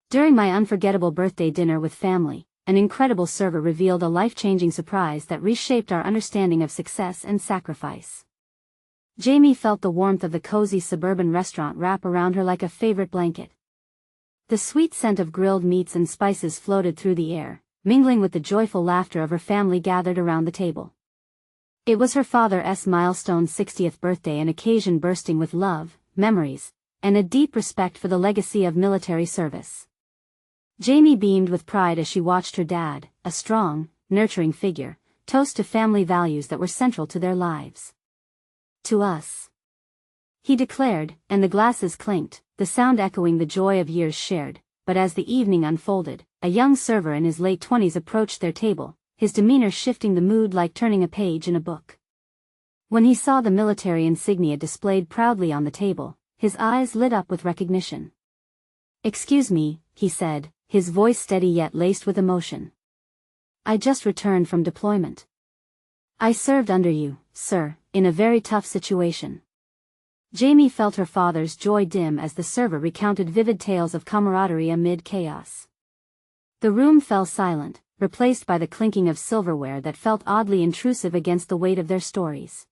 During my unforgettable birthday dinner with family, an incredible server revealed a life-changing surprise that reshaped our understanding of success and sacrifice. Jamie felt the warmth of the cozy suburban restaurant wrap around her like a favorite blanket. The sweet scent of grilled meats and spices floated through the air, mingling with the joyful laughter of her family gathered around the table. It was her father's milestone 60th birthday, an occasion bursting with love, memories, and a deep respect for the legacy of military service. Jamie beamed with pride as she watched her dad, a strong, nurturing figure, toast to family values that were central to their lives. "To us," he declared, and the glasses clinked, the sound echoing the joy of years shared. But as the evening unfolded, a young server in his late 20s approached their table, his demeanor shifting the mood like turning a page in a book. When he saw the military insignia displayed proudly on the table, his eyes lit up with recognition. "Excuse me," he said, his voice steady yet laced with emotion. "I just returned from deployment. I served under you, sir, in a very tough situation." Jamie felt her father's joy dim as the server recounted vivid tales of camaraderie amid chaos. The room fell silent, replaced by the clinking of silverware that felt oddly intrusive against the weight of their stories.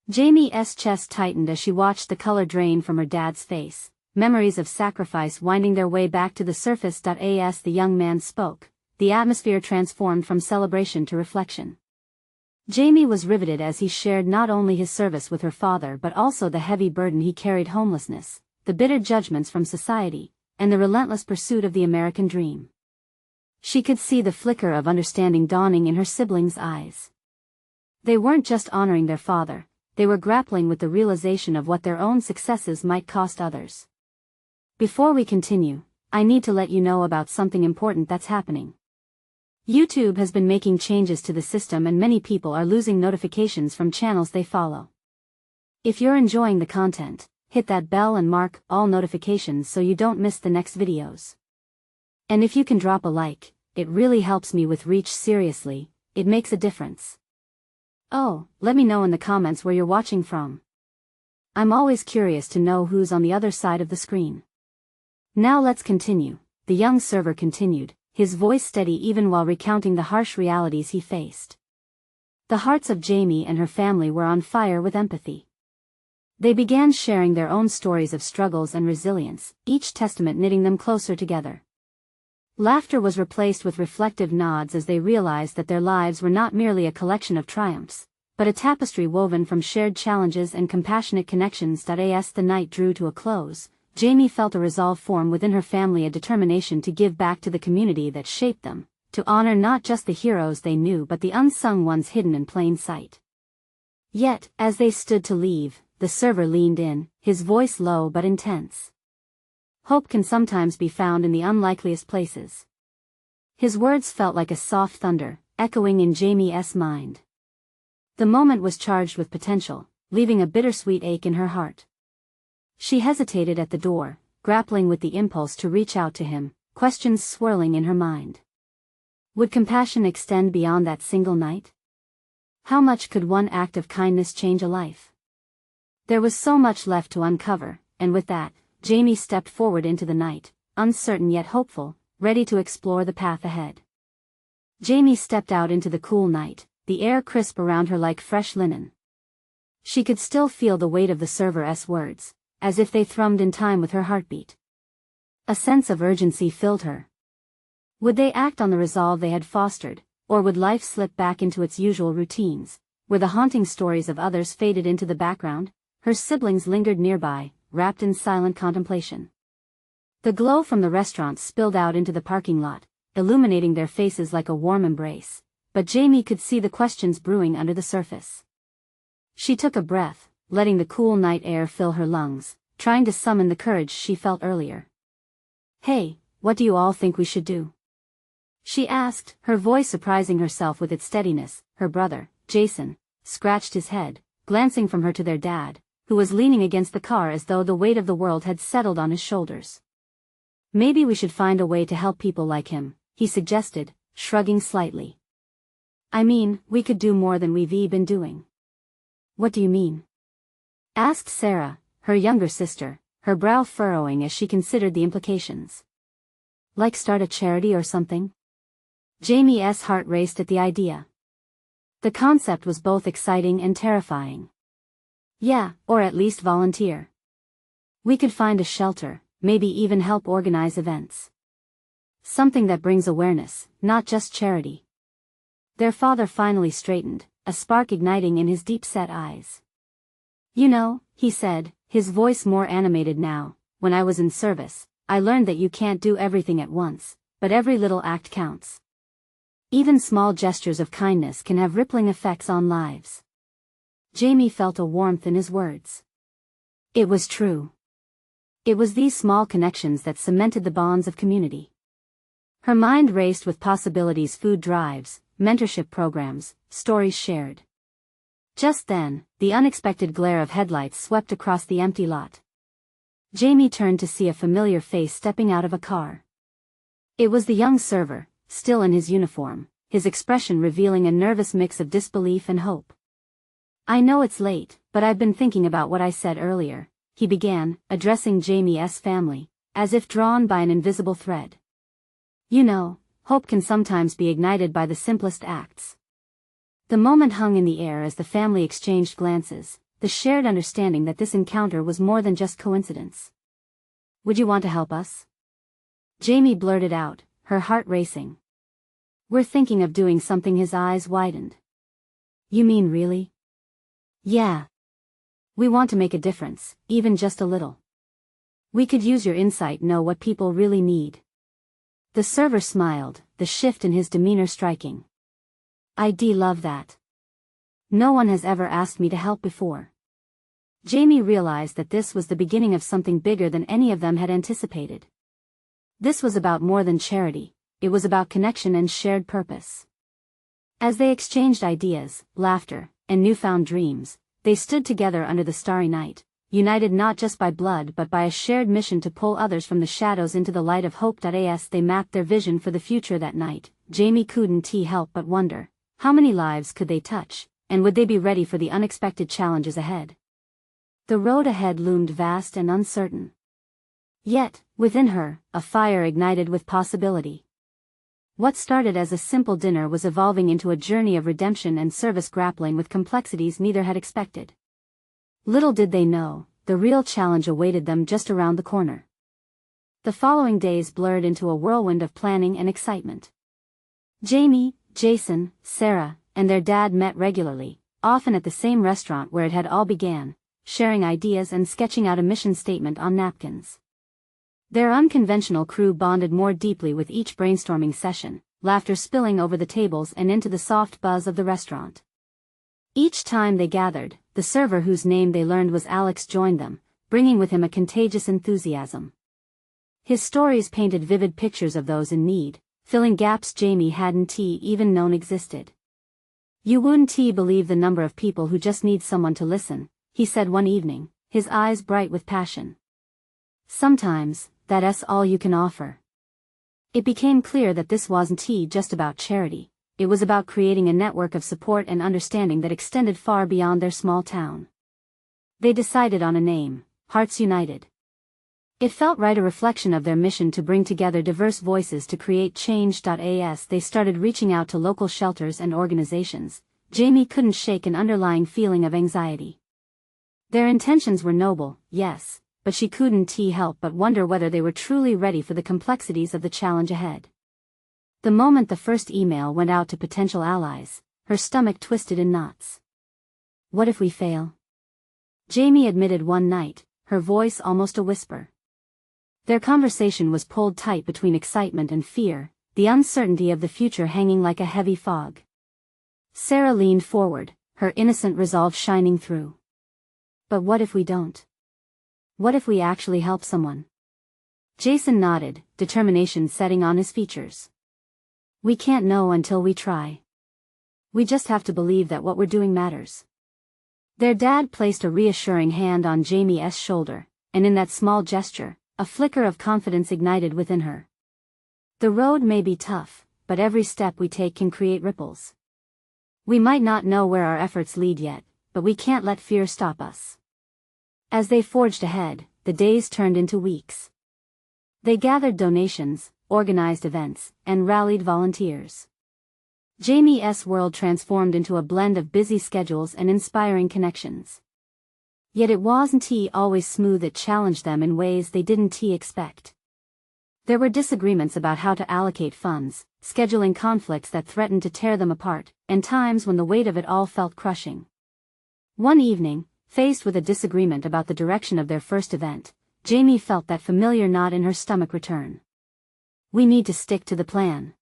Jamie's chest tightened as she watched the color drain from her dad's face, memories of sacrifice winding their way back to the surface. As the young man spoke, the atmosphere transformed from celebration to reflection. Jamie was riveted as he shared not only his service with her father but also the heavy burden he carried: homelessness, the bitter judgments from society, and the relentless pursuit of the American dream. She could see the flicker of understanding dawning in her siblings' eyes. They weren't just honoring their father, they were grappling with the realization of what their own successes might cost others. "Before we continue, I need to let you know about something important that's happening. YouTube has been making changes to the system and many people are losing notifications from channels they follow. If you're enjoying the content, hit that bell and mark all notifications so you don't miss the next videos. And if you can drop a like, it really helps me with reach. Seriously, it makes a difference. Oh, let me know in the comments where you're watching from. I'm always curious to know who's on the other side of the screen." "Now let's continue," the young server continued, his voice steady even while recounting the harsh realities he faced. The hearts of Jamie and her family were on fire with empathy. They began sharing their own stories of struggles and resilience, each testament knitting them closer together. Laughter was replaced with reflective nods as they realized that their lives were not merely a collection of triumphs, but a tapestry woven from shared challenges and compassionate connections. As the night drew to a close, Jamie felt a resolve form within her family, a determination to give back to the community that shaped them, to honor not just the heroes they knew but the unsung ones hidden in plain sight. Yet, as they stood to leave, the server leaned in, his voice low but intense. "Hope can sometimes be found in the unlikeliest places." His words felt like a soft thunder, echoing in Jamie's mind. The moment was charged with potential, leaving a bittersweet ache in her heart. She hesitated at the door, grappling with the impulse to reach out to him, questions swirling in her mind. Would compassion extend beyond that single night? How much could one act of kindness change a life? There was so much left to uncover, and with that, Jamie stepped forward into the night, uncertain yet hopeful, ready to explore the path ahead. Jamie stepped out into the cool night, the air crisp around her like fresh linen. She could still feel the weight of the server's words, as if they thrummed in time with her heartbeat. A sense of urgency filled her. Would they act on the resolve they had fostered, or would life slip back into its usual routines, where the haunting stories of others faded into the background? Her siblings lingered nearby, wrapped in silent contemplation. The glow from the restaurant spilled out into the parking lot, illuminating their faces like a warm embrace, but Jamie could see the questions brewing under the surface. She took a breath, letting the cool night air fill her lungs, trying to summon the courage she felt earlier. "Hey, what do you all think we should do?" she asked, her voice surprising herself with its steadiness. Her brother, Jason, scratched his head, glancing from her to their dad, who was leaning against the car as though the weight of the world had settled on his shoulders. "Maybe we should find a way to help people like him," he suggested, shrugging slightly. "I mean, we could do more than we've been doing." "What do you mean?" asked Sarah, her younger sister, her brow furrowing as she considered the implications. Like start a charity or something? Jamie's heart raced at the idea. The concept was both exciting and terrifying. Yeah, or at least volunteer. We could find a shelter, maybe even help organize events. Something that brings awareness, not just charity. Their father finally straightened, a spark igniting in his deep-set eyes. You know, he said, his voice more animated now, when I was in service, I learned that you can't do everything at once, but every little act counts. Even small gestures of kindness can have rippling effects on lives. Jamie felt a warmth in his words. It was true. It was these small connections that cemented the bonds of community. Her mind raced with possibilities: food drives, mentorship programs, stories shared. Just then, the unexpected glare of headlights swept across the empty lot. Jamie turned to see a familiar face stepping out of a car. It was the young server, still in his uniform, his expression revealing a nervous mix of disbelief and hope. I know it's late, but I've been thinking about what I said earlier, he began, addressing Jamie's family, as if drawn by an invisible thread. You know, hope can sometimes be ignited by the simplest acts. The moment hung in the air as the family exchanged glances, the shared understanding that this encounter was more than just coincidence. Would you want to help us? Jamie blurted out, her heart racing. We're thinking of doing something. His eyes widened. You mean really? Yeah. We want to make a difference, even just a little. We could use your insight, know what people really need. The server smiled, the shift in his demeanor striking. I'd love that. No one has ever asked me to help before. Jamie realized that this was the beginning of something bigger than any of them had anticipated. This was about more than charity, it was about connection and shared purpose. As they exchanged ideas, laughter, and newfound dreams, they stood together under the starry night, united not just by blood but by a shared mission to pull others from the shadows into the light of hope. As they mapped their vision for the future that night, Jamie couldn't help but wonder, how many lives could they touch, and would they be ready for the unexpected challenges ahead? The road ahead loomed vast and uncertain. Yet, within her, a fire ignited with possibility. What started as a simple dinner was evolving into a journey of redemption and service, grappling with complexities neither had expected. Little did they know, the real challenge awaited them just around the corner. The following days blurred into a whirlwind of planning and excitement. Jamie, Jason, Sarah, and their dad met regularly, often at the same restaurant where it had all began, sharing ideas and sketching out a mission statement on napkins. Their unconventional crew bonded more deeply with each brainstorming session, laughter spilling over the tables and into the soft buzz of the restaurant. Each time they gathered, the server whose name they learned was Alex joined them, bringing with him a contagious enthusiasm. His stories painted vivid pictures of those in need, filling gaps Jamie hadn't even known existed. You wouldn't believe the number of people who just need someone to listen, he said one evening, his eyes bright with passion. Sometimes, that's all you can offer. It became clear that this wasn't just about charity. It was about creating a network of support and understanding that extended far beyond their small town. They decided on a name, Hearts United. It felt right, a reflection of their mission to bring together diverse voices to create change. As they started reaching out to local shelters and organizations, Jamie couldn't shake an underlying feeling of anxiety. Their intentions were noble, yes, but she couldn't help but wonder whether they were truly ready for the complexities of the challenge ahead. The moment the first email went out to potential allies, her stomach twisted in knots. What if we fail? Jamie admitted one night, her voice almost a whisper. Their conversation was pulled tight between excitement and fear, the uncertainty of the future hanging like a heavy fog. Sarah leaned forward, her innocent resolve shining through. But what if we don't? What if we actually help someone? Jason nodded, determination setting on his features. We can't know until we try. We just have to believe that what we're doing matters. Their dad placed a reassuring hand on Jamie's shoulder, and in that small gesture, a flicker of confidence ignited within her. The road may be tough, but every step we take can create ripples. We might not know where our efforts lead yet, but we can't let fear stop us. As they forged ahead, the days turned into weeks. They gathered donations, organized events, and rallied volunteers. Jamie's world transformed into a blend of busy schedules and inspiring connections. Yet it wasn't always smooth. It challenged them in ways they didn't expect. There were disagreements about how to allocate funds, scheduling conflicts that threatened to tear them apart, and times when the weight of it all felt crushing. One evening, faced with a disagreement about the direction of their first event, Jamie felt that familiar knot in her stomach return. "We need to stick to the plan,"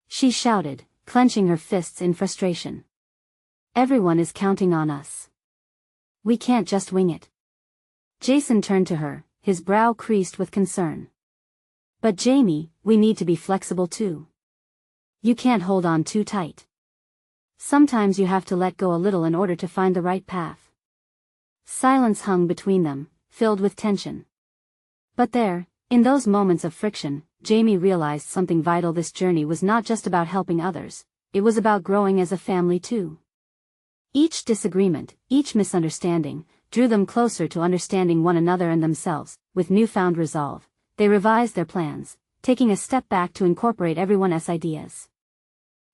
she shouted, clenching her fists in frustration. "Everyone is counting on us. We can't just wing it." Jason turned to her, his brow creased with concern. "But Jamie, we need to be flexible too. You can't hold on too tight. Sometimes you have to let go a little in order to find the right path." Silence hung between them, filled with tension. But there, in those moments of friction, Jamie realized something vital. This journey was not just about helping others, it was about growing as a family too. Each disagreement, each misunderstanding, drew them closer to understanding one another and themselves. With newfound resolve, they revised their plans, taking a step back to incorporate everyone's ideas.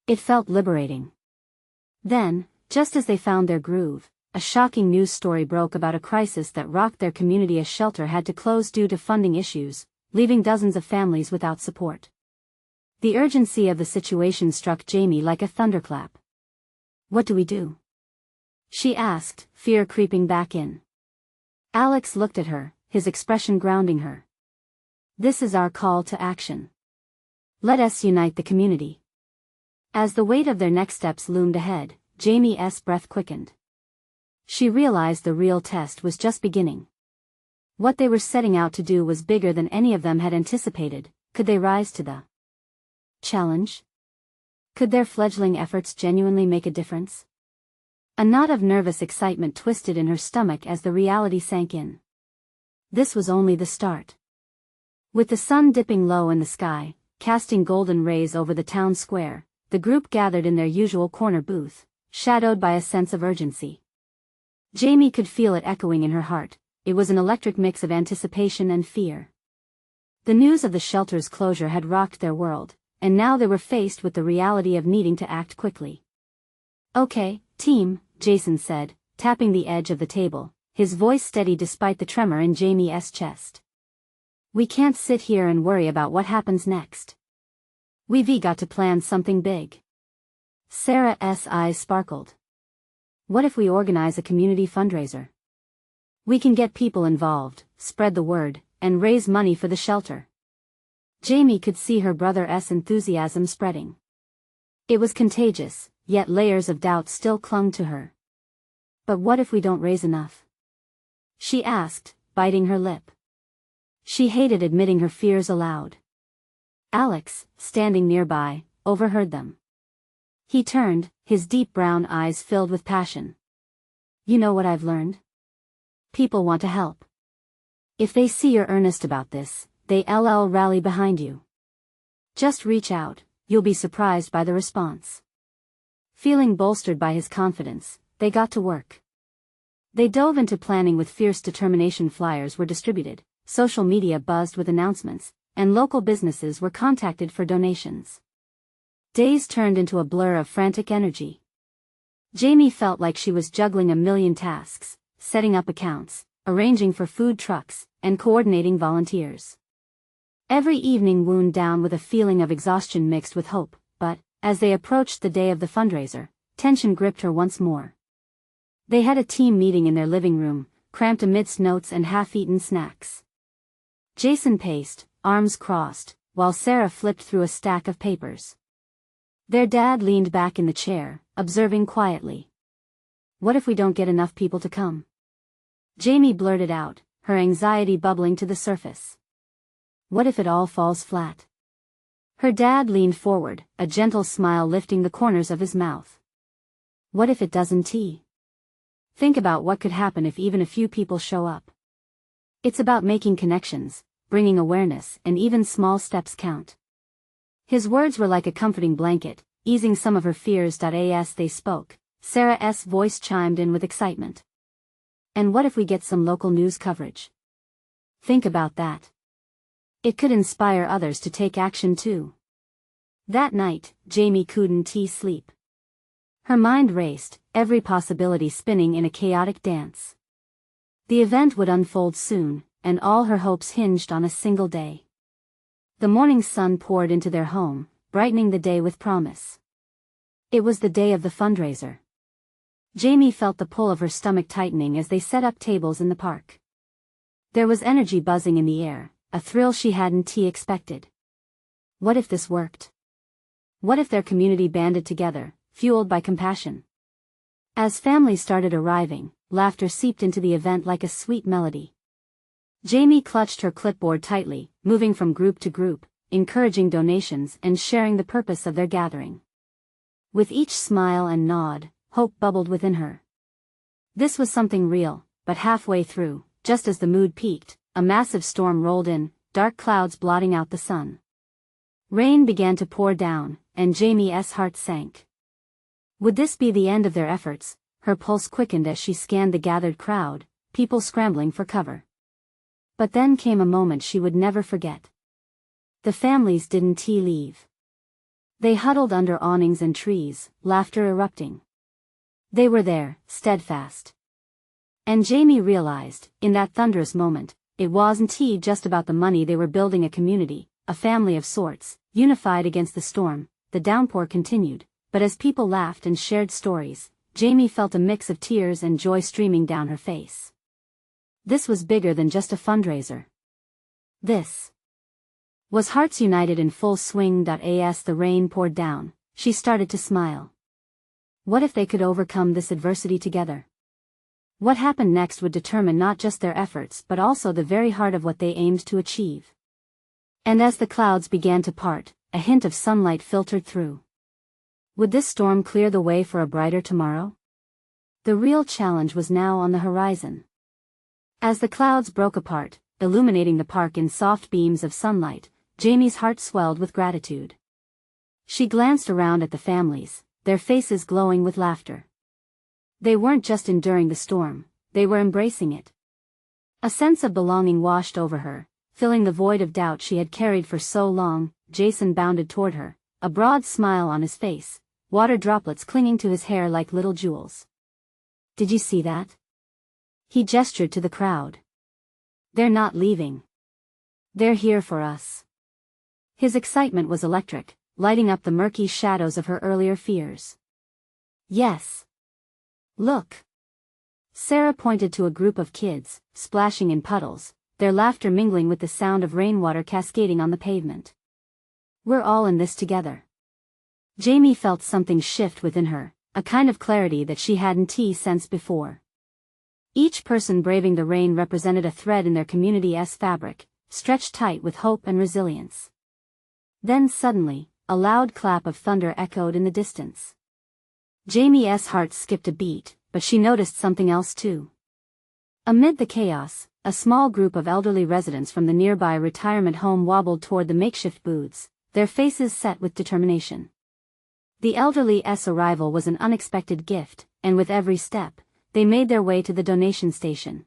It felt liberating. Then, just as they found their groove, a shocking news story broke about a crisis that rocked their community. A shelter had to close due to funding issues, leaving dozens of families without support. The urgency of the situation struck Jamie like a thunderclap. "What do we do?" she asked, fear creeping back in. Alex looked at her, his expression grounding her. "This is our call to action. Let us unite the community." As the weight of their next steps loomed ahead, Jamie's breath quickened. She realized the real test was just beginning. What they were setting out to do was bigger than any of them had anticipated. Could they rise to the challenge? Could their fledgling efforts genuinely make a difference? A knot of nervous excitement twisted in her stomach as the reality sank in. This was only the start. With the sun dipping low in the sky, casting golden rays over the town square, the group gathered in their usual corner booth, shadowed by a sense of urgency. Jamie could feel it echoing in her heart. It was an electric mix of anticipation and fear. The news of the shelter's closure had rocked their world, and now they were faced with the reality of needing to act quickly. "Okay, team," Jason said, tapping the edge of the table, his voice steady despite the tremor in Jamie's chest. "We can't sit here and worry about what happens next. We've got to plan something big." Sarah's eyes sparkled. "What if we organize a community fundraiser? We can get people involved, spread the word, and raise money for the shelter." Jamie could see her brother's enthusiasm spreading. It was contagious, yet layers of doubt still clung to her. "But what if we don't raise enough?" she asked, biting her lip. She hated admitting her fears aloud. Alex, standing nearby, overheard them. He turned, his deep brown eyes filled with passion. "You know what I've learned? People want to help. If they see you're earnest about this, they'll rally behind you. Just reach out, you'll be surprised by the response." Feeling bolstered by his confidence, they got to work. They dove into planning with fierce determination. Flyers were distributed, social media buzzed with announcements, and local businesses were contacted for donations. Days turned into a blur of frantic energy. Jamie felt like she was juggling a million tasks, setting up accounts, arranging for food trucks, and coordinating volunteers. Every evening wound down with a feeling of exhaustion mixed with hope, but, as they approached the day of the fundraiser, tension gripped her once more. They had a team meeting in their living room, cramped amidst notes and half-eaten snacks. Jason paced, arms crossed, while Sarah flipped through a stack of papers. Their dad leaned back in the chair, observing quietly. "What if we don't get enough people to come?" Jamie blurted out, her anxiety bubbling to the surface. "What if it all falls flat?" Her dad leaned forward, a gentle smile lifting the corners of his mouth. "What if it doesn't? Think about what could happen if even a few people show up. It's about making connections, bringing awareness, and even small steps count." His words were like a comforting blanket, easing some of her fears. As they spoke, Sarah's voice chimed in with excitement. "And what if we get some local news coverage? Think about that. It could inspire others to take action too. That night, Jamie couldn't sleep. Her mind raced, every possibility spinning in a chaotic dance. The event would unfold soon, and all her hopes hinged on a single day. The morning sun poured into their home, brightening the day with promise. It was the day of the fundraiser. Jamie felt the pull of her stomach tightening as they set up tables in the park. There was energy buzzing in the air, a thrill she hadn't expected. What if this worked? What if their community banded together, fueled by compassion? As families started arriving, laughter seeped into the event like a sweet melody. Jamie clutched her clipboard tightly, moving from group to group, encouraging donations and sharing the purpose of their gathering. With each smile and nod, hope bubbled within her. This was something real, but halfway through, just as the mood peaked, a massive storm rolled in, dark clouds blotting out the sun. Rain began to pour down, and Jamie's heart sank. Would this be the end of their efforts? Her pulse quickened as she scanned the gathered crowd, people scrambling for cover. But then came a moment she would never forget. The families didn't leave. They huddled under awnings and trees, laughter erupting. They were there, steadfast. And Jamie realized, in that thunderous moment, it wasn't just about the money. They were building a community, a family of sorts, unified against the storm. The downpour continued, but as people laughed and shared stories, Jamie felt a mix of tears and joy streaming down her face. This was bigger than just a fundraiser. This was Hearts United in full swing. As the rain poured down, she started to smile. What if they could overcome this adversity together? What happened next would determine not just their efforts but also the very heart of what they aimed to achieve. And as the clouds began to part, a hint of sunlight filtered through. Would this storm clear the way for a brighter tomorrow? The real challenge was now on the horizon. As the clouds broke apart, illuminating the park in soft beams of sunlight, Jamie's heart swelled with gratitude. She glanced around at the families, their faces glowing with laughter. They weren't just enduring the storm, they were embracing it. A sense of belonging washed over her, filling the void of doubt she had carried for so long. Jason bounded toward her, a broad smile on his face, water droplets clinging to his hair like little jewels. Did you see that? He gestured to the crowd. They're not leaving. They're here for us. His excitement was electric, lighting up the murky shadows of her earlier fears. Yes. Look. Sarah pointed to a group of kids, splashing in puddles, their laughter mingling with the sound of rainwater cascading on the pavement. We're all in this together. Jamie felt something shift within her, a kind of clarity that she hadn't sensed before. Each person braving the rain represented a thread in their community's fabric, stretched tight with hope and resilience. Then suddenly, a loud clap of thunder echoed in the distance. Jamie's heart skipped a beat, but she noticed something else too. Amid the chaos, a small group of elderly residents from the nearby retirement home wobbled toward the makeshift booths, their faces set with determination. The elderly's arrival was an unexpected gift, and with every step, they made their way to the donation station.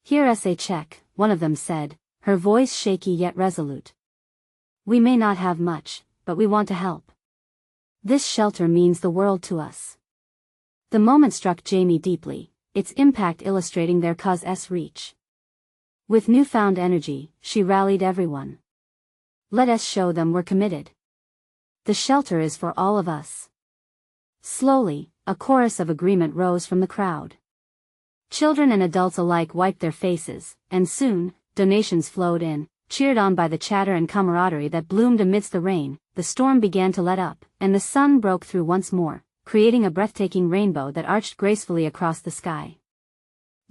"Here's a check," one of them said, her voice shaky yet resolute. "We may not have much, but we want to help. This shelter means the world to us." The moment struck Jamie deeply, its impact illustrating their cause's reach. With newfound energy, she rallied everyone. "Let us show them we're committed. The shelter is for all of us." Slowly, a chorus of agreement rose from the crowd. Children and adults alike wiped their faces, and soon, donations flowed in, cheered on by the chatter and camaraderie that bloomed amidst the rain. The storm began to let up, and the sun broke through once more, creating a breathtaking rainbow that arched gracefully across the sky.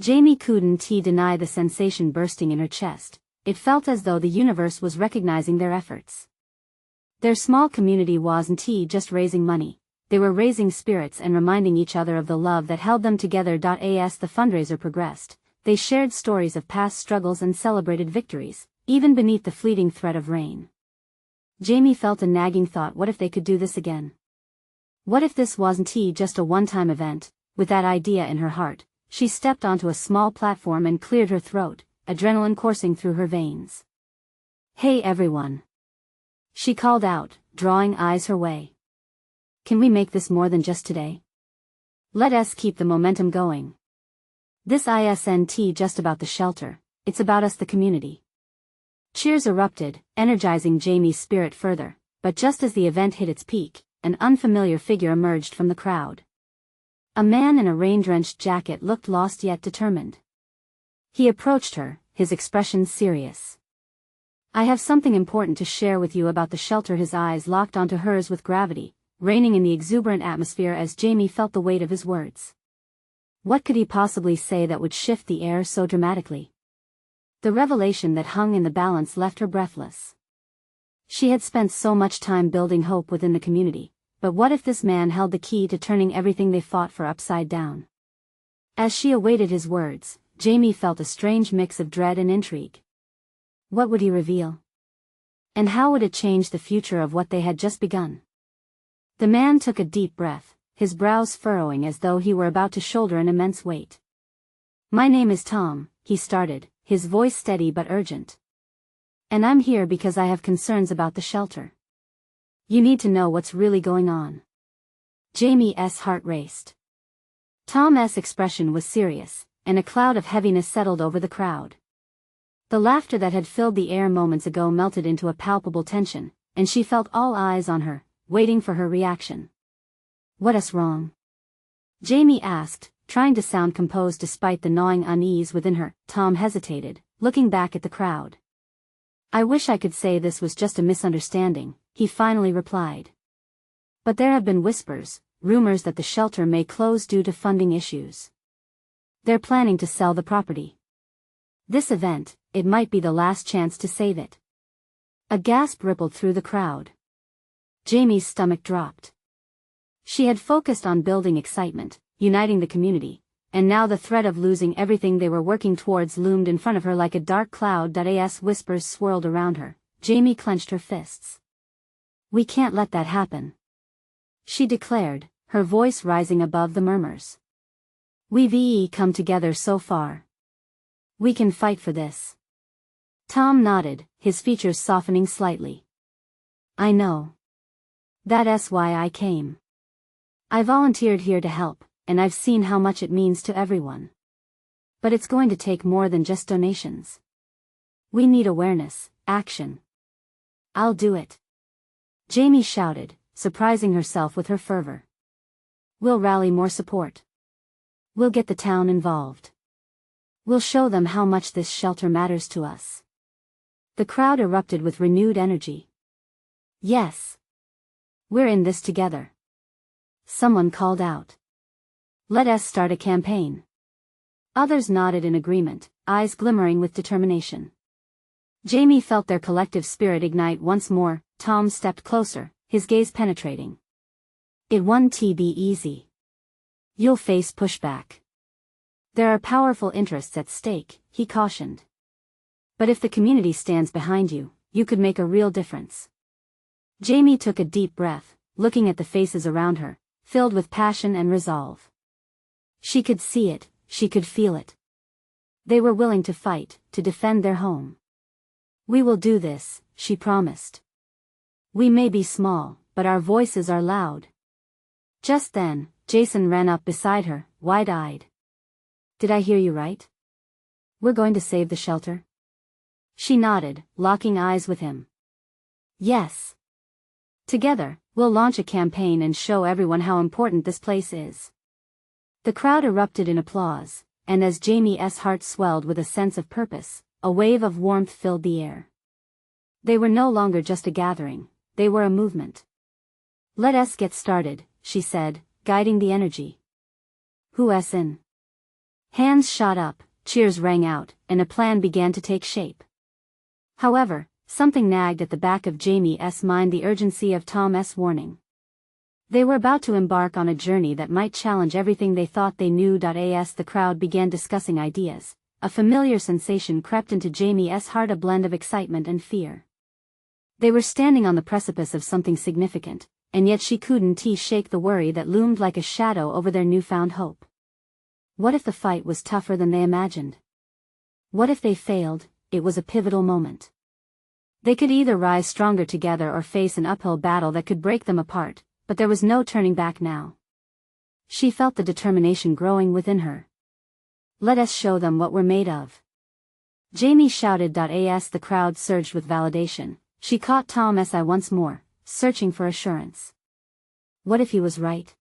Jamie couldn't deny the sensation bursting in her chest. It felt as though the universe was recognizing their efforts. Their small community wasn't just raising money. They were raising spirits and reminding each other of the love that held them together. As the fundraiser progressed, they shared stories of past struggles and celebrated victories, even beneath the fleeting threat of rain. Jamie felt a nagging thought: what if they could do this again? What if this wasn't just a one-time event? With that idea in her heart, she stepped onto a small platform and cleared her throat, adrenaline coursing through her veins. Hey everyone. She called out, drawing eyes her way. Can we make this more than just today? Let us keep the momentum going. This isn't just about the shelter, it's about us, the community. Cheers erupted, energizing Jamie's spirit further, but just as the event hit its peak, an unfamiliar figure emerged from the crowd. A man in a rain-drenched jacket looked lost yet determined. He approached her, his expression serious. I have something important to share with you about the shelter. His eyes locked onto hers with gravity, reigning in the exuberant atmosphere as Jamie felt the weight of his words. What could he possibly say that would shift the air so dramatically? The revelation that hung in the balance left her breathless. She had spent so much time building hope within the community, but what if this man held the key to turning everything they fought for upside down? As she awaited his words, Jamie felt a strange mix of dread and intrigue. What would he reveal? And how would it change the future of what they had just begun? The man took a deep breath, his brows furrowing as though he were about to shoulder an immense weight. My name is Tom, he started, his voice steady but urgent. And I'm here because I have concerns about the shelter. You need to know what's really going on. Jamie's heart raced. Tom's expression was serious, and a cloud of heaviness settled over the crowd. The laughter that had filled the air moments ago melted into a palpable tension, and she felt all eyes on her, waiting for her reaction. What's wrong? Jamie asked, trying to sound composed despite the gnawing unease within her. Tom hesitated, looking back at the crowd. I wish I could say this was just a misunderstanding, he finally replied. But there have been whispers, rumors that the shelter may close due to funding issues. They're planning to sell the property. This event, it might be the last chance to save it. A gasp rippled through the crowd. Jamie's stomach dropped. She had focused on building excitement, uniting the community, and now the threat of losing everything they were working towards loomed in front of her like a dark cloud. As whispers swirled around her, Jamie clenched her fists. We can't let that happen, she declared, her voice rising above the murmurs. We've come together so far. We can fight for this. Tom nodded, his features softening slightly. I know. That's why I came. I volunteered here to help, and I've seen how much it means to everyone. But it's going to take more than just donations. We need awareness, action. I'll do it. Jamie shouted, surprising herself with her fervor. We'll rally more support. We'll get the town involved. We'll show them how much this shelter matters to us. The crowd erupted with renewed energy. Yes. We're in this together. Someone called out. Let us start a campaign. Others nodded in agreement, eyes glimmering with determination. Jamie felt their collective spirit ignite once more. Tom stepped closer, his gaze penetrating. It won't be easy. You'll face pushback. There are powerful interests at stake, he cautioned. But if the community stands behind you, you could make a real difference. Jamie took a deep breath, looking at the faces around her, filled with passion and resolve. She could see it, she could feel it. They were willing to fight, to defend their home. We will do this, she promised. We may be small, but our voices are loud. Just then, Jason ran up beside her, wide-eyed. Did I hear you right? We're going to save the shelter? She nodded, locking eyes with him. Yes. Together, we'll launch a campaign and show everyone how important this place is. The crowd erupted in applause, and as Jamie's heart swelled with a sense of purpose, a wave of warmth filled the air. They were no longer just a gathering, they were a movement. Let us get started, she said, guiding the energy. Who's in? Hands shot up, cheers rang out, and a plan began to take shape. However, something nagged at the back of Jamie's mind, the urgency of Tom's warning. They were about to embark on a journey that might challenge everything they thought they knew. As the crowd began discussing ideas, a familiar sensation crept into Jamie's heart, a blend of excitement and fear. They were standing on the precipice of something significant, and yet she couldn't shake the worry that loomed like a shadow over their newfound hope. What if the fight was tougher than they imagined? What if they failed? It was a pivotal moment. They could either rise stronger together or face an uphill battle that could break them apart, but there was no turning back now. She felt the determination growing within her. Let us show them what we're made of. Jamie shouted. As the crowd surged with validation, she caught Tom's eye once more, searching for assurance. What if he was right?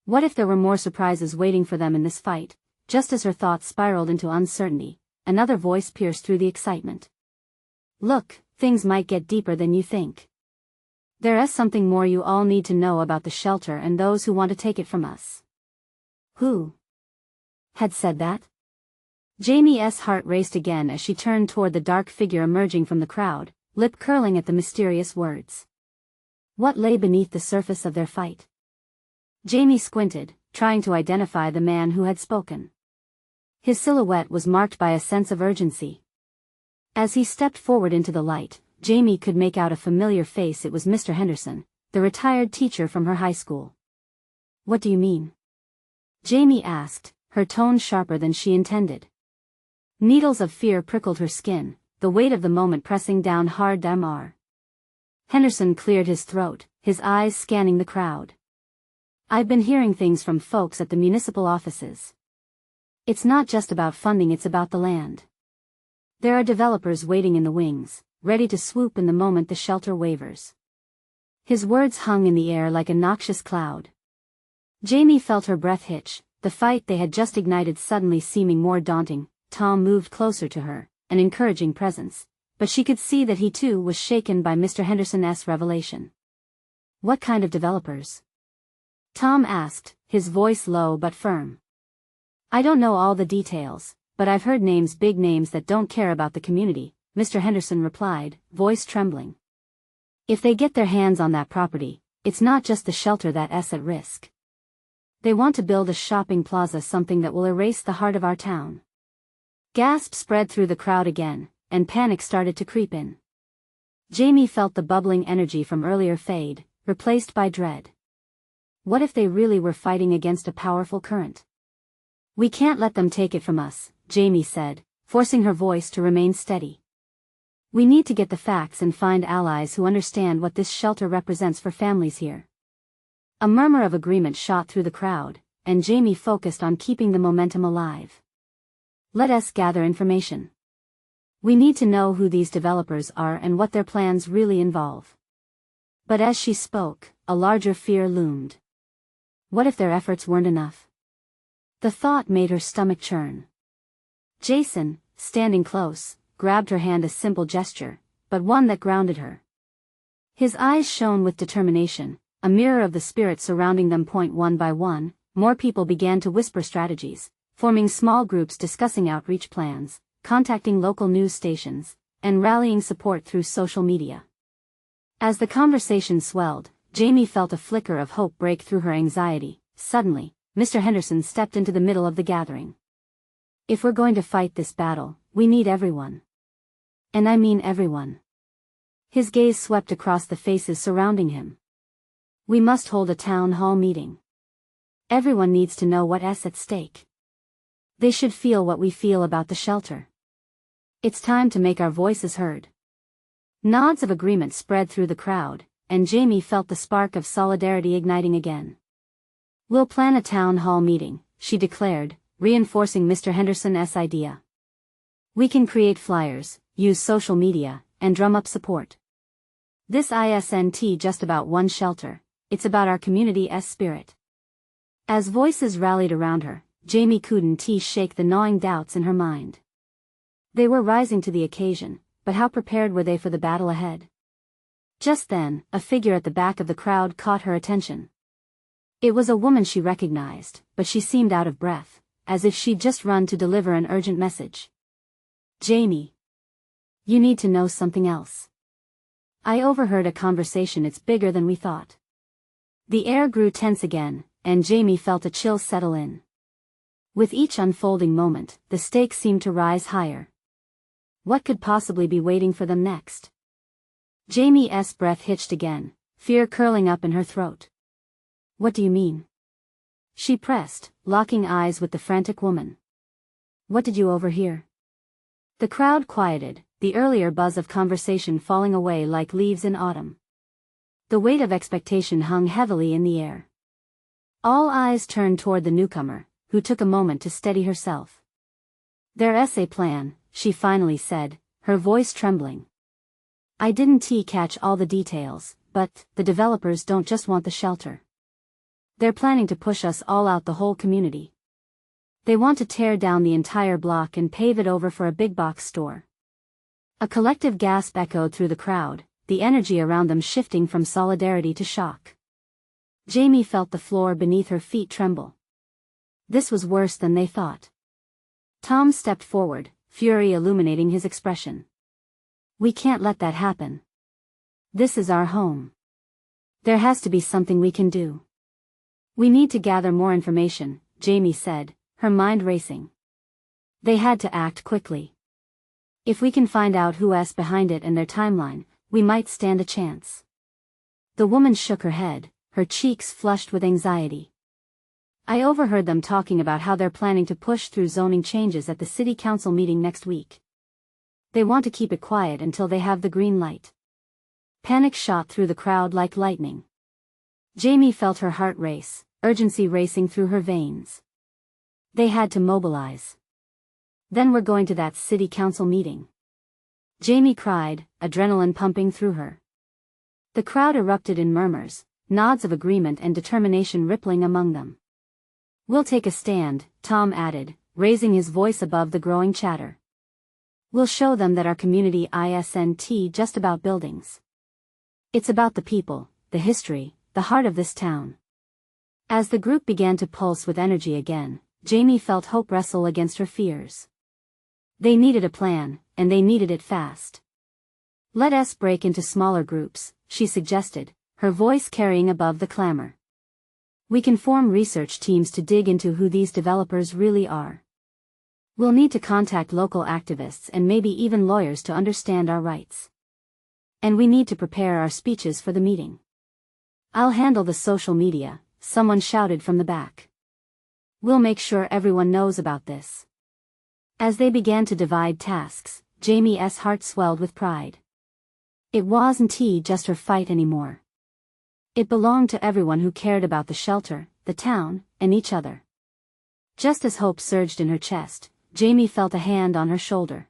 What if there were more surprises waiting for them in this fight? Just as her thoughts spiraled into uncertainty, another voice pierced through the excitement. Look, things might get deeper than you think. There is something more you all need to know about the shelter and those who want to take it from us. Who had said that? Jamie's heart raced again as she turned toward the dark figure emerging from the crowd, lip curling at the mysterious words. What lay beneath the surface of their fight? Jamie squinted, trying to identify the man who had spoken. His silhouette was marked by a sense of urgency. As he stepped forward into the light, Jamie could make out a familiar face. It was Mr. Henderson, the retired teacher from her high school. What do you mean? Jamie asked, her tone sharper than she intended. Needles of fear prickled her skin, the weight of the moment pressing down hard. Mr. Henderson cleared his throat, his eyes scanning the crowd. I've been hearing things from folks at the municipal offices. It's not just about funding, it's about the land. There are developers waiting in the wings, ready to swoop in the moment the shelter wavers. His words hung in the air like a noxious cloud. Jamie felt her breath hitch, the fight they had just ignited suddenly seeming more daunting. Tom moved closer to her, an encouraging presence, but she could see that he too was shaken by Mr. Henderson's revelation. What kind of developers? Tom asked, his voice low but firm. I don't know all the details, but I've heard names, big names that don't care about the community, Mr. Henderson replied, voice trembling. If they get their hands on that property, it's not just the shelter that's at risk. They want to build a shopping plaza, something that will erase the heart of our town. Gasps spread through the crowd again, and panic started to creep in. Jamie felt the bubbling energy from earlier fade, replaced by dread. What if they really were fighting against a powerful current? We can't let them take it from us, Jamie said, forcing her voice to remain steady. We need to get the facts and find allies who understand what this shelter represents for families here. A murmur of agreement shot through the crowd, and Jamie focused on keeping the momentum alive. Let us gather information. We need to know who these developers are and what their plans really involve. But as she spoke, a larger fear loomed. What if their efforts weren't enough? The thought made her stomach churn. Jason, standing close, grabbed her hand, a simple gesture, but one that grounded her. His eyes shone with determination, a mirror of the spirit surrounding them. One by one, more people began to whisper strategies, forming small groups discussing outreach plans, contacting local news stations, and rallying support through social media. As the conversation swelled, Jamie felt a flicker of hope break through her anxiety. Suddenly, Mr. Henderson stepped into the middle of the gathering. If we're going to fight this battle, we need everyone. And I mean everyone. His gaze swept across the faces surrounding him. We must hold a town hall meeting. Everyone needs to know what's at stake. They should feel what we feel about the shelter. It's time to make our voices heard. Nods of agreement spread through the crowd, and Jamie felt the spark of solidarity igniting again. We'll plan a town hall meeting, she declared, reinforcing Mr. Henderson's idea. We can create flyers, use social media, and drum up support. This isn't just about one shelter, it's about our community's spirit. As voices rallied around her, Jamie couldn't shake the gnawing doubts in her mind. They were rising to the occasion, but how prepared were they for the battle ahead? Just then, a figure at the back of the crowd caught her attention. It was a woman she recognized, but she seemed out of breath, as if she'd just run to deliver an urgent message. Jamie. You need to know something else. I overheard a conversation. It's bigger than we thought. The air grew tense again, and Jamie felt a chill settle in. With each unfolding moment, the stakes seemed to rise higher. What could possibly be waiting for them next? Jamie's breath hitched again, fear curling up in her throat. What do you mean? She pressed, locking eyes with the frantic woman. What did you overhear? The crowd quieted, the earlier buzz of conversation falling away like leaves in autumn. The weight of expectation hung heavily in the air. All eyes turned toward the newcomer, who took a moment to steady herself. "Their essay plan," she finally said, her voice trembling. "I didn't catch all the details, but the developers don't just want the shelter. They're planning to push us all out, the whole community. They want to tear down the entire block and pave it over for a big box store." A collective gasp echoed through the crowd, the energy around them shifting from solidarity to shock. Jamie felt the floor beneath her feet tremble. This was worse than they thought. Tom stepped forward, fury illuminating his expression. "We can't let that happen. This is our home. There has to be something we can do." "We need to gather more information," Jamie said, her mind racing. They had to act quickly. "If we can find out who's behind it and their timeline, we might stand a chance." The woman shook her head, her cheeks flushed with anxiety. "I overheard them talking about how they're planning to push through zoning changes at the city council meeting next week. They want to keep it quiet until they have the green light." Panic shot through the crowd like lightning. Jamie felt her heart race, urgency racing through her veins. They had to mobilize. "Then we're going to that city council meeting," Jamie cried, adrenaline pumping through her. The crowd erupted in murmurs, nods of agreement and determination rippling among them. "We'll take a stand," Tom added, raising his voice above the growing chatter. "We'll show them that our community isn't just about buildings. It's about the people, the history, the heart of this town." As the group began to pulse with energy again, Jamie felt hope wrestle against her fears. They needed a plan, and they needed it fast. "Let us break into smaller groups," she suggested, her voice carrying above the clamor. "We can form research teams to dig into who these developers really are. We'll need to contact local activists and maybe even lawyers to understand our rights. And we need to prepare our speeches for the meeting." "I'll handle the social media," someone shouted from the back. "We'll make sure everyone knows about this." As they began to divide tasks, Jamie's heart swelled with pride. It wasn't just her fight anymore. It belonged to everyone who cared about the shelter, the town, and each other. Just as hope surged in her chest, Jamie felt a hand on her shoulder.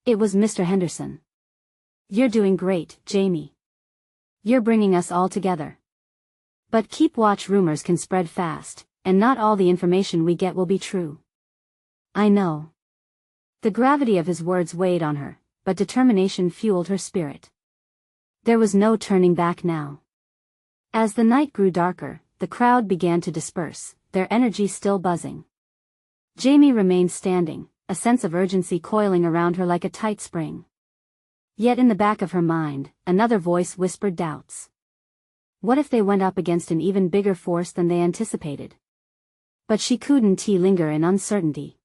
It was Mr. Henderson. "You're doing great, Jamie. You're bringing us all together. But keep watch, rumors can spread fast, and not all the information we get will be true." "I know." The gravity of his words weighed on her, but determination fueled her spirit. There was no turning back now. As the night grew darker, the crowd began to disperse, their energy still buzzing. Jamie remained standing, a sense of urgency coiling around her like a tight spring. Yet in the back of her mind, another voice whispered doubts. What if they went up against an even bigger force than they anticipated? But she couldn't linger in uncertainty.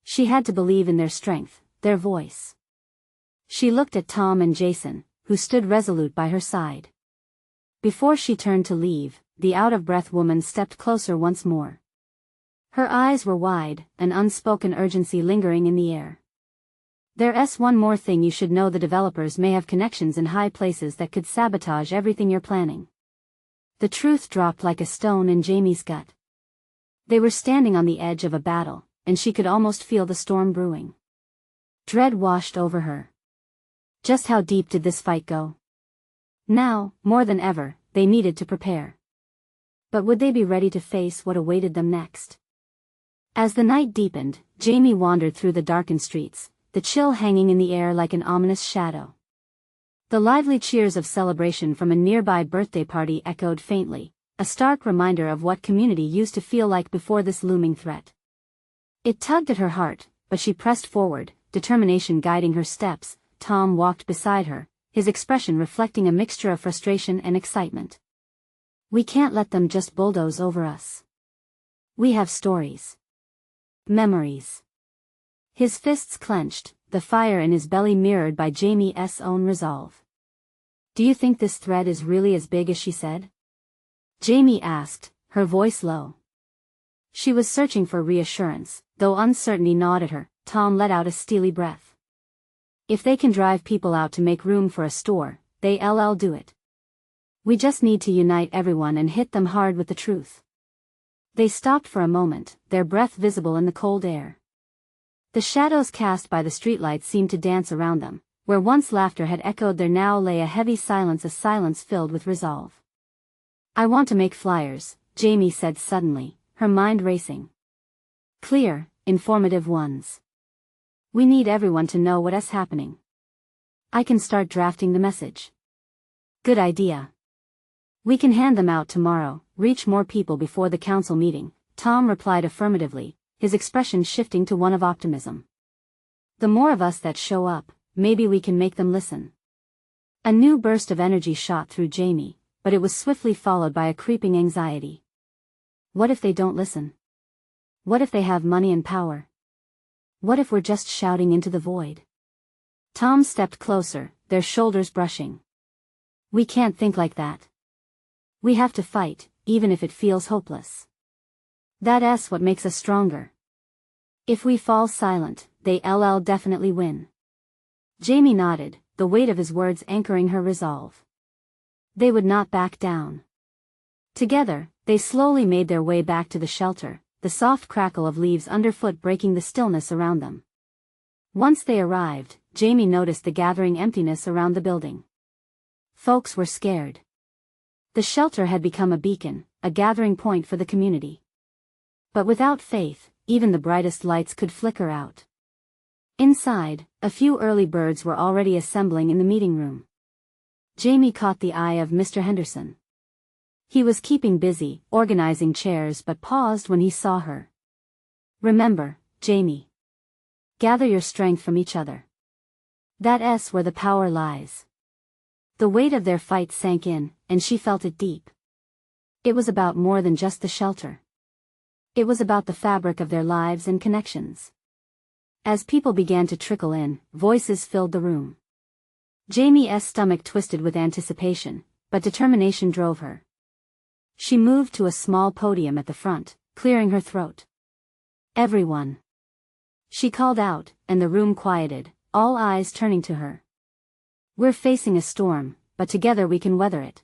She had to believe in their strength, their voice. She looked at Tom and Jason, who stood resolute by her side. Before she turned to leave, the out-of-breath woman stepped closer once more. Her eyes were wide, an unspoken urgency lingering in the air. "There's one more thing you should know. The developers may have connections in high places that could sabotage everything you're planning." The truth dropped like a stone in Jamie's gut. They were standing on the edge of a battle, and she could almost feel the storm brewing. Dread washed over her. Just how deep did this fight go? Now, more than ever, they needed to prepare. But would they be ready to face what awaited them next? As the night deepened, Jamie wandered through the darkened streets, the chill hanging in the air like an ominous shadow. The lively cheers of celebration from a nearby birthday party echoed faintly, a stark reminder of what community used to feel like before this looming threat. It tugged at her heart, but she pressed forward, determination guiding her steps. Tom walked beside her, his expression reflecting a mixture of frustration and excitement. "We can't let them just bulldoze over us. We have stories. Memories." His fists clenched, the fire in his belly mirrored by Jamie's own resolve. "Do you think this threat is really as big as she said?" Jamie asked, her voice low. She was searching for reassurance, though uncertainty gnawed at her. Tom let out a steely breath. If they can drive people out to make room for a store, they'll do it. We just need to unite everyone and hit them hard with the truth. They stopped for a moment, their breath visible in the cold air. The shadows cast by the streetlights seemed to dance around them. Where once laughter had echoed, there now lay a heavy silence, a silence filled with resolve. I want to make flyers, Jamie said suddenly, her mind racing. Clear, informative ones. We need everyone to know what's happening. I can start drafting the message. Good idea. We can hand them out tomorrow, reach more people before the council meeting, Tom replied affirmatively, his expression shifting to one of optimism. The more of us that show up, maybe we can make them listen. A new burst of energy shot through Jamie, but it was swiftly followed by a creeping anxiety. What if they don't listen? What if they have money and power? What if we're just shouting into the void? Tom stepped closer, their shoulders brushing. We can't think like that. We have to fight, even if it feels hopeless. That's what makes us stronger. If we fall silent, they'll definitely win. Jamie nodded, the weight of his words anchoring her resolve. They would not back down. Together, they slowly made their way back to the shelter, the soft crackle of leaves underfoot breaking the stillness around them. Once they arrived, Jamie noticed the gathering emptiness around the building. Folks were scared. The shelter had become a beacon, a gathering point for the community. But without faith, even the brightest lights could flicker out. Inside, a few early birds were already assembling in the meeting room. Jamie caught the eye of Mr. Henderson. He was keeping busy, organizing chairs, but paused when he saw her. Remember, Jamie. Gather your strength from each other. That's where the power lies. The weight of their fight sank in, and she felt it deep. It was about more than just the shelter. It was about the fabric of their lives and connections. As people began to trickle in, voices filled the room. Jamie's stomach twisted with anticipation, but determination drove her. She moved to a small podium at the front, clearing her throat. Everyone. She called out, and the room quieted, all eyes turning to her. We're facing a storm, but together we can weather it.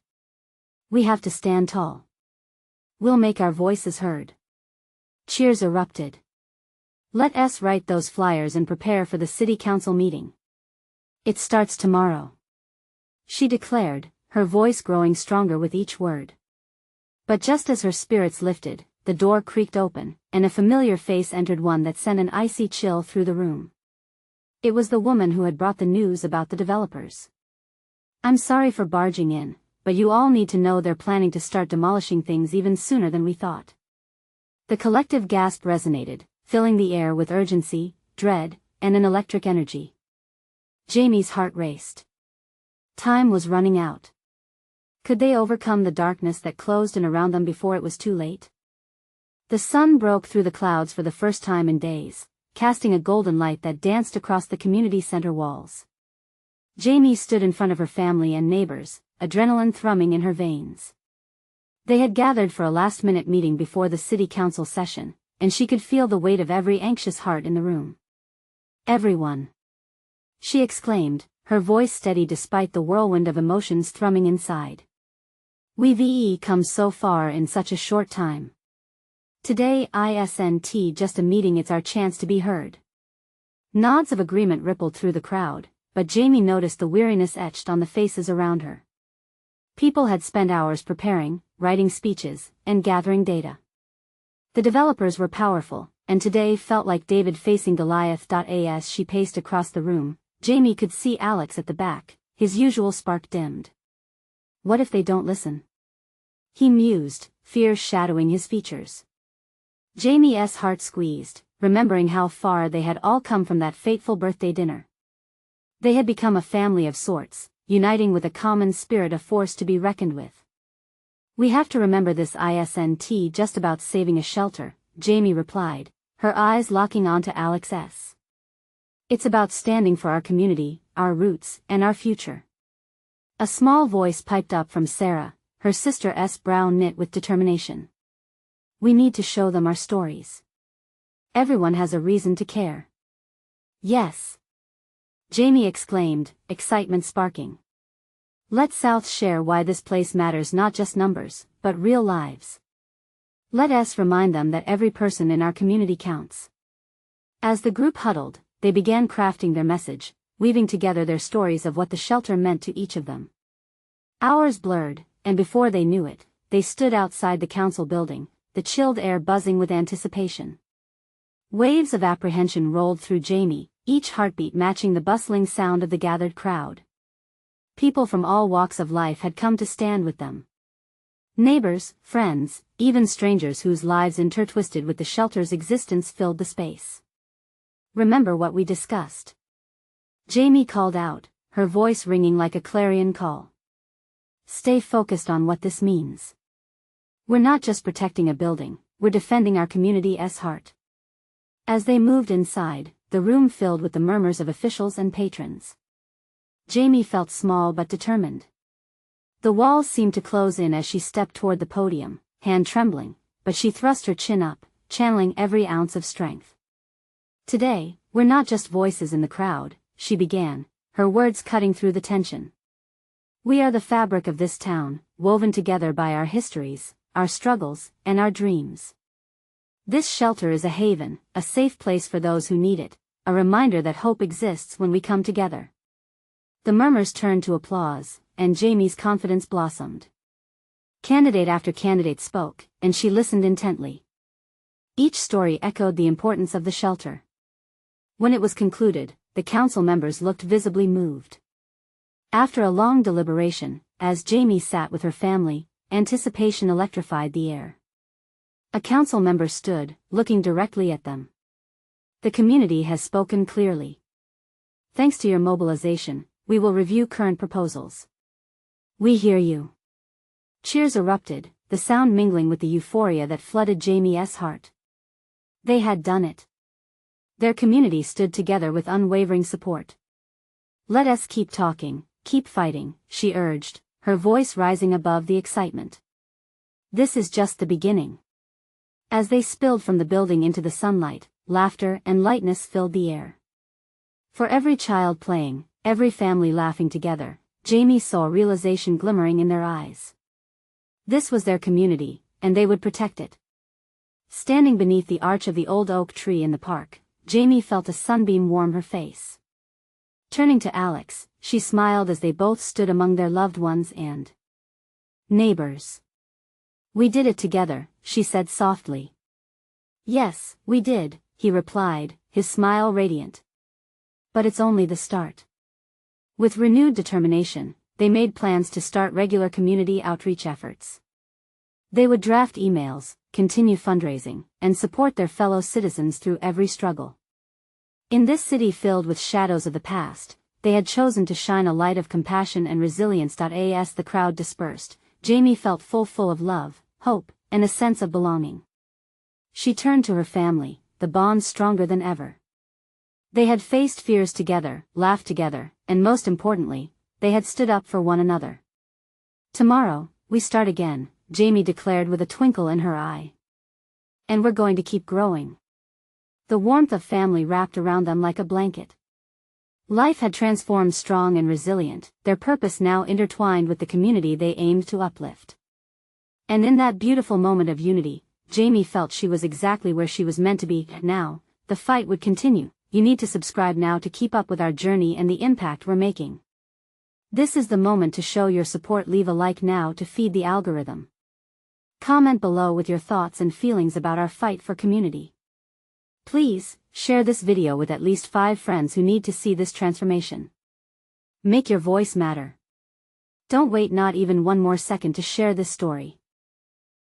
We have to stand tall. We'll make our voices heard. Cheers erupted. Let us write those flyers and prepare for the city council meeting. It starts tomorrow. She declared, her voice growing stronger with each word. But just as her spirits lifted, the door creaked open, and a familiar face entered, one that sent an icy chill through the room. It was the woman who had brought the news about the developers. I'm sorry for barging in, but you all need to know they're planning to start demolishing things even sooner than we thought. The collective gasp resonated, filling the air with urgency, dread, and an electric energy. Jamie's heart raced. Time was running out. Could they overcome the darkness that closed in around them before it was too late? The sun broke through the clouds for the first time in days, casting a golden light that danced across the community center walls. Jamie stood in front of her family and neighbors, adrenaline thrumming in her veins. They had gathered for a last-minute meeting before the city council session, and she could feel the weight of every anxious heart in the room. Everyone. She exclaimed, her voice steady despite the whirlwind of emotions thrumming inside. We've come so far in such a short time. Today isn't just a meeting, it's our chance to be heard. Nods of agreement rippled through the crowd, but Jamie noticed the weariness etched on the faces around her. People had spent hours preparing, writing speeches, and gathering data. The developers were powerful, and today felt like David facing Goliath. As she paced across the room, Jamie could see Alex at the back, his usual spark dimmed. What if they don't listen? He mused, fear shadowing his features. Jamie's heart squeezed, remembering how far they had all come from that fateful birthday dinner. They had become a family of sorts, uniting with a common spirit, a force to be reckoned with. We have to remember this isn't just about saving a shelter, Jamie replied, her eyes locking onto Alex's. It's about standing for our community, our roots, and our future. A small voice piped up from Sarah, her sister's brow knit with determination. We need to show them our stories. Everyone has a reason to care. Yes. Jamie exclaimed, excitement sparking. Let South share why this place matters, not just numbers, but real lives. Let us remind them that every person in our community counts. As the group huddled, they began crafting their message, weaving together their stories of what the shelter meant to each of them. Hours blurred, and before they knew it, they stood outside the council building, the chilled air buzzing with anticipation. Waves of apprehension rolled through Jamie, each heartbeat matching the bustling sound of the gathered crowd. People from all walks of life had come to stand with them. Neighbors, friends, even strangers whose lives intertwisted with the shelter's existence filled the space. Remember what we discussed? Jamie called out, her voice ringing like a clarion call. Stay focused on what this means. We're not just protecting a building, we're defending our community's heart. As they moved inside, the room filled with the murmurs of officials and patrons. Jamie felt small but determined. The walls seemed to close in as she stepped toward the podium, hand trembling, but she thrust her chin up, channeling every ounce of strength. Today, we're not just voices in the crowd, she began, her words cutting through the tension. We are the fabric of this town, woven together by our histories, our struggles, and our dreams. This shelter is a haven, a safe place for those who need it, a reminder that hope exists when we come together. The murmurs turned to applause, and Jamie's confidence blossomed. Candidate after candidate spoke, and she listened intently. Each story echoed the importance of the shelter. When it was concluded, the council members looked visibly moved. After a long deliberation, as Jamie sat with her family, anticipation electrified the air. A council member stood, looking directly at them. The community has spoken clearly. Thanks to your mobilization, we will review current proposals. We hear you. Cheers erupted, the sound mingling with the euphoria that flooded Jamie's heart. They had done it. Their community stood together with unwavering support. Let us keep talking, keep fighting, she urged, her voice rising above the excitement. This is just the beginning. As they spilled from the building into the sunlight, laughter and lightness filled the air. For every child playing, every family laughing together, Jamie saw realization glimmering in their eyes. This was their community, and they would protect it. Standing beneath the arch of the old oak tree in the park, Jamie felt a sunbeam warm her face. Turning to Alex, she smiled as they both stood among their loved ones and neighbors. We did it together, she said softly. Yes, we did, he replied, his smile radiant. But it's only the start. With renewed determination, they made plans to start regular community outreach efforts. They would draft emails, continue fundraising, and support their fellow citizens through every struggle. In this city filled with shadows of the past, they had chosen to shine a light of compassion and resilience. As the crowd dispersed, Jamie felt full of love, hope, and a sense of belonging. She turned to her family, the bond stronger than ever. They had faced fears together, laughed together, and most importantly, they had stood up for one another. Tomorrow, we start again, Jamie declared with a twinkle in her eye. And we're going to keep growing. The warmth of family wrapped around them like a blanket. Life had transformed strong and resilient, their purpose now intertwined with the community they aimed to uplift. And in that beautiful moment of unity, Jamie felt she was exactly where she was meant to be. Now, the fight would continue. You need to subscribe now to keep up with our journey and the impact we're making. This is the moment to show your support. Leave a like now to feed the algorithm. Comment below with your thoughts and feelings about our fight for community. Please, share this video with at least 5 friends who need to see this transformation. Make your voice matter. Don't wait not even one more second to share this story.